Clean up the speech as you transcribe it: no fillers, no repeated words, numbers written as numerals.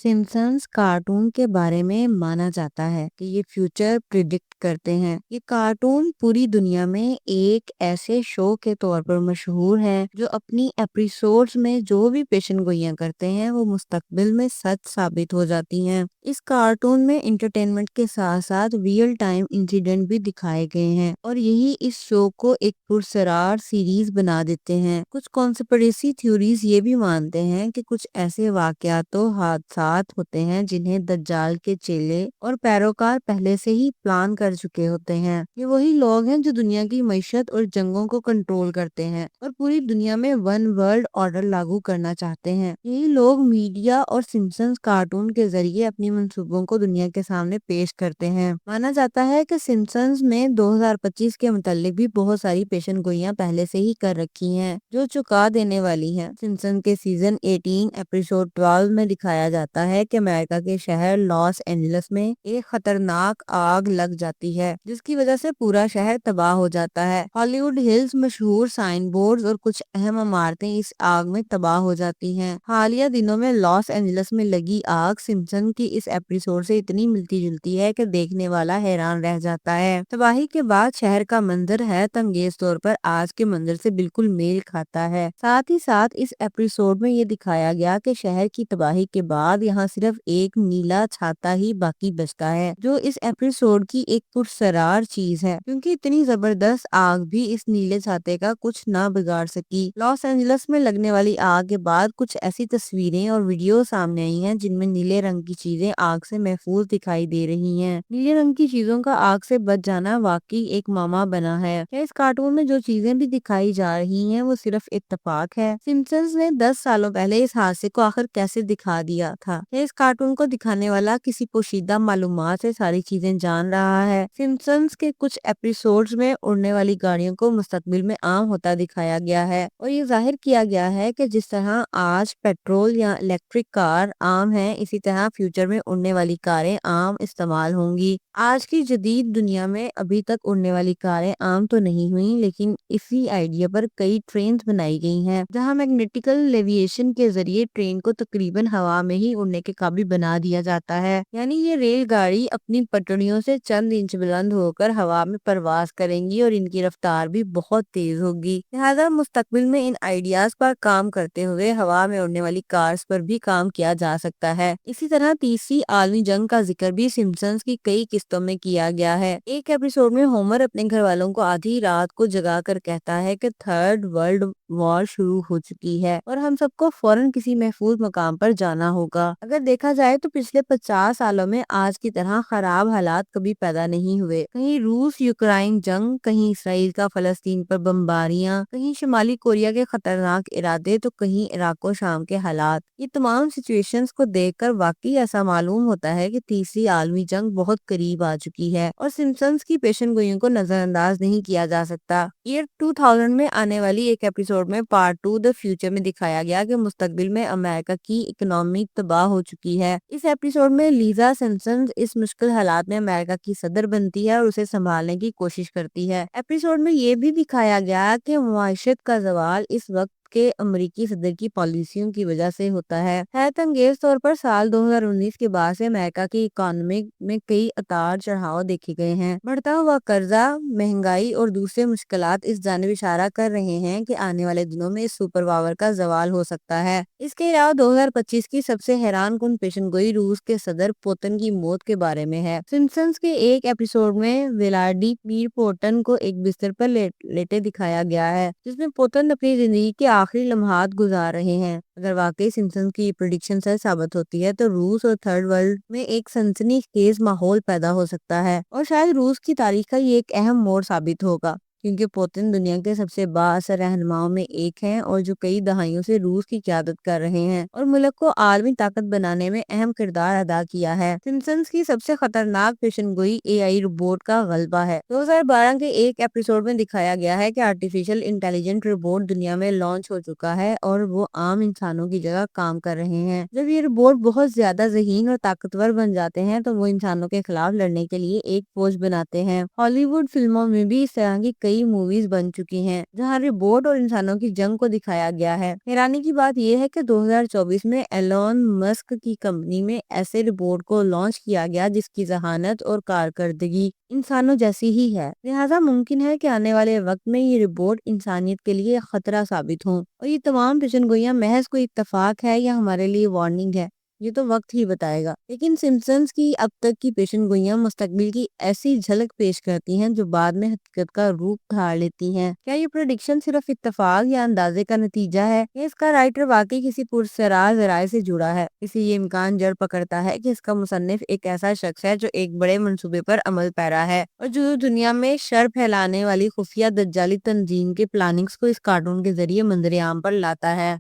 Simpson's cartoon के बारे में माना जाता है कि ये फ्यूचर प्रिडिक्ट करते हैं। ये कार्टून पूरी दुनिया में एक ऐसे शो के तौर पर मशहूर है जो अपनी एपिसोड्स में जो भी पेशन गोइयां करते हैं वो मुस्तकबिल में सच साबित हो जाती हैं। इस कार्टून में इंटरटेनमेंट के साथ साथ रियल टाइम इंसिडेंट भी दिखाए गए हैं और यही इस शो को एक पुरसरार सीरीज बना देते हैं। कुछ कॉन्स्पिरेसी थ्योरीज ये भी मानते हैं कि कुछ ऐसे वाकयात तो हादसात होते हैं जिन्हें दज्जाल के चेले और पैरोकार पहले से ही प्लान कर चुके होते हैं। ये वही लोग हैं जो दुनिया की मईशत और जंगों को कंट्रोल करते हैं और पूरी दुनिया में वन वर्ल्ड ऑर्डर लागू करना चाहते हैं। यही लोग मीडिया और सिम्पसन्स कार्टून के जरिए अपनी मंसूबों को दुनिया के सामने पेश करते हैं। माना जाता है कि सिम्पसन्स में 2025 के मुतालिक भी बहुत सारी पेशन गोइयां पहले से ही कर रखी हैं जो चुका देने वाली हैं। सिम्पसन के सीजन 18 एपिसोड 12 में दिखाया जाता है कि अमेरिका के शहर लॉस एंजलिस में एक खतरनाक आग लग जाती है जिसकी वजह से पूरा शहर तबाह हो जाता है। हॉलीवुड हिल्स मशहूर साइन बोर्ड और कुछ अहम इमारतें इस आग में तबाह हो जाती हैं। हालिया दिनों में लॉस एंजलिस में लगी आग सिम्पसन की इस एपिसोड से इतनी मिलती जुलती है कि देखने वाला हैरान रह जाता है। तबाही के बाद शहर का मंजर है तंगेज तौर पर आज के मंजर से बिल्कुल मेल खाता है। साथ ही साथ इस एपिसोड में ये दिखाया गया कि शहर की तबाही के बाद यहाँ सिर्फ एक नीला छाता ही बाकी बचता है जो इस एपिसोड की एक पुरसरार चीज है क्योंकि इतनी जबरदस्त आग भी इस नीले छाते का कुछ ना बिगाड़ सकी। लॉस एंजलिस में लगने वाली आग के बाद कुछ ऐसी तस्वीरें और वीडियो सामने आई हैं जिनमें नीले रंग की चीजें आग से महफूज दिखाई दे रही हैं। नीले रंग की चीजों का आग से बच जाना वाकई एक मामा बना है। क्या इस कार्टून में जो चीजें भी दिखाई जा रही हैं वो सिर्फ इत्तेफाक है? सिम्पसन्स ने 10 सालों पहले इस हादसे को आखिर कैसे दिखा दिया था? क्या इस कार्टून को दिखाने वाला किसी पोशीदा मालूमात से सारी चीजें जान रहा है? सिम्पसन्स के कुछ एपिसोड्स में उड़ने वाली गाड़ियों को मुस्तकबिल में आम होता दिखाया गया है और ये जाहिर किया गया है कि जिस तरह आज पेट्रोल या इलेक्ट्रिक कार आम है इसी तरह फ्यूचर में उड़ने वाली कारें आम इस्तेमाल होंगी। आज की जदीद दुनिया में अभी तक उड़ने वाली कारें आम तो नहीं हुई लेकिन इसी आइडिया पर कई ट्रेन बनाई गई हैं जहां मैग्नेटिकल लेविएशन के जरिए ट्रेन को तकरीबन हवा में ही उड़ने के काबिल बना दिया जाता है। यानी ये रेलगाड़ी अपनी पटरियों से चंद इंच बुलंद होकर हवा में परवास करेंगी और इनकी रफ्तार भी बहुत तेज होगी। लिहाजा मुस्तकबिल में इन आइडियाज पर काम करते हुए हवा में उड़ने वाली कार्स पर भी काम किया जा सकता है। इसी तरह तीसरी आलमी जंग का जिक्र भी सिम्पसन्स की कई किस्तों में किया गया है। एक एपिसोड में होमर अपने घर वालों को आधी रात को जगा कर कहता है कि थर्ड वर्ल्ड वॉर शुरू हो चुकी है और हम सबको फौरन किसी महफूज मकाम पर जाना होगा। अगर देखा जाए तो पिछले 50 सालों में आज की तरह खराब हालात कभी पैदा नहीं हुए। कहीं रूस यूक्रेन जंग, कहीं इसराइल का फलस्तीन पर बमबारियां, कहीं शिमाली कोरिया के खतरनाक इरादे तो कहीं इराक और शाम के हालात। ये तमाम सिचुएशंस को देखकर वाकई ऐसा मालूम होता है कि तीसरी आलमी जंग बहुत करीब आ चुकी है और सिम्पसन्स की पेशन गोइयों को नजरअंदाज नहीं किया जा सकता। ईयर 2000 में आने वाली एक एपिसोड में पार्ट 2 द फ्यूचर में दिखाया गया कि मुस्तकबिल में अमेरिका की इकोनॉमी तबाह हो चुकी है। इस एपिसोड में लीजा सिम्पसन इस मुश्किल हालात में अमेरिका की सदर बनती है और उसे संभालने की कोशिश करती है। एपिसोड में ये भी दिखाया गया कि मुआशरत का जवाल इस वक्त के अमेरिकी सदर की पॉलिसियों की वजह से होता है। हैरत अंगेज तौर पर साल 2019 के बाद से अमेरिका की इकोनॉमी में कई उतार चढ़ाव देखे गए हैं। बढ़ता हुआ कर्जा, महंगाई और दूसरे मुश्किलात इस जानिब इशारा कर रहे हैं कि आने वाले दिनों में इस सुपर पावर का जवाल हो सकता है। इसके अलावा 2025 की सबसे हैरान कुन पेशनगोई रूस के सदर पुतिन की मौत के बारे में है। सिम्पसन्स के एक एपिसोड में व्लादिमीर पुतिन को एक बिस्तर पर लेटे दिखाया गया है जिसमें पुतिन अपनी जिंदगी के आखिरी लम्हात गुजार रहे हैं। अगर वाकई सिम्पसन्स की प्रेडिक्शन सच साबित होती है तो रूस और थर्ड वर्ल्ड में एक सनसनीखेज माहौल पैदा हो सकता है और शायद रूस की तारीख का ये एक अहम मोड़ साबित होगा क्योंकि पुतिन दुनिया के सबसे बाअसर रहनुमाओं में एक हैं और जो कई दहाइयों से रूस की क़यादत कर रहे हैं और मुल्क को आलमी ताकत बनाने में अहम किरदार अदा किया है। सिम्पसन्स की सबसे खतरनाक पेशनगोई एआई रोबोट का गलबा है। 2012 के एक एपिसोड में दिखाया गया है कि आर्टिफिशियल इंटेलिजेंट रोबोट दुनिया में लॉन्च हो चुका है और वो आम इंसानों की जगह काम कर रहे हैं। जब ये रोबोट बहुत ज्यादा ज़हीन और ताकतवर बन जाते हैं तो वो इंसानों के खिलाफ लड़ने के लिए एक फौज बनाते हैं। हॉलीवुड फिल्मों में भी इस तरह की کئی موویز بن چکی ہیں جہاں روبوٹ اور انسانوں کی جنگ کو دکھایا گیا ہے۔ حیرانی کی بات یہ ہے کہ 2024 میں ایلون مسک کی کمپنی میں ایسے روبوٹ کو لانچ کیا گیا جس کی ذہانت اور کارکردگی انسانوں جیسی ہی ہے، لہٰذا ممکن ہے کہ آنے والے وقت میں یہ روبوٹ انسانیت کے لیے ایک خطرہ ثابت ہوں، اور یہ تمام پیشن گوئیاں محض کوئی اتفاق ہے یا ہمارے لیے وارننگ ہے، یہ تو وقت ہی بتائے گا۔ لیکن سمپسنز کی اب تک کی پیشن گوئیاں مستقبل کی ایسی جھلک پیش کرتی ہیں جو بعد میں حقیقت کا روپ دھار لیتی ہیں۔ کیا یہ پریڈکشن صرف اتفاق یا اندازے کا نتیجہ ہے، یا اس کا رائٹر واقعی کسی پراسرار ذرائع سے جڑا ہے؟ اسی یہ امکان جڑ پکڑتا ہے کہ اس کا مصنف ایک ایسا شخص ہے جو ایک بڑے منصوبے پر عمل پیرا ہے، اور جو دنیا میں شر پھیلانے والی خفیہ دجالی تنظیم کے پلاننگز کو اس کارٹون کے ذریعے منظر عام پر لاتا ہے۔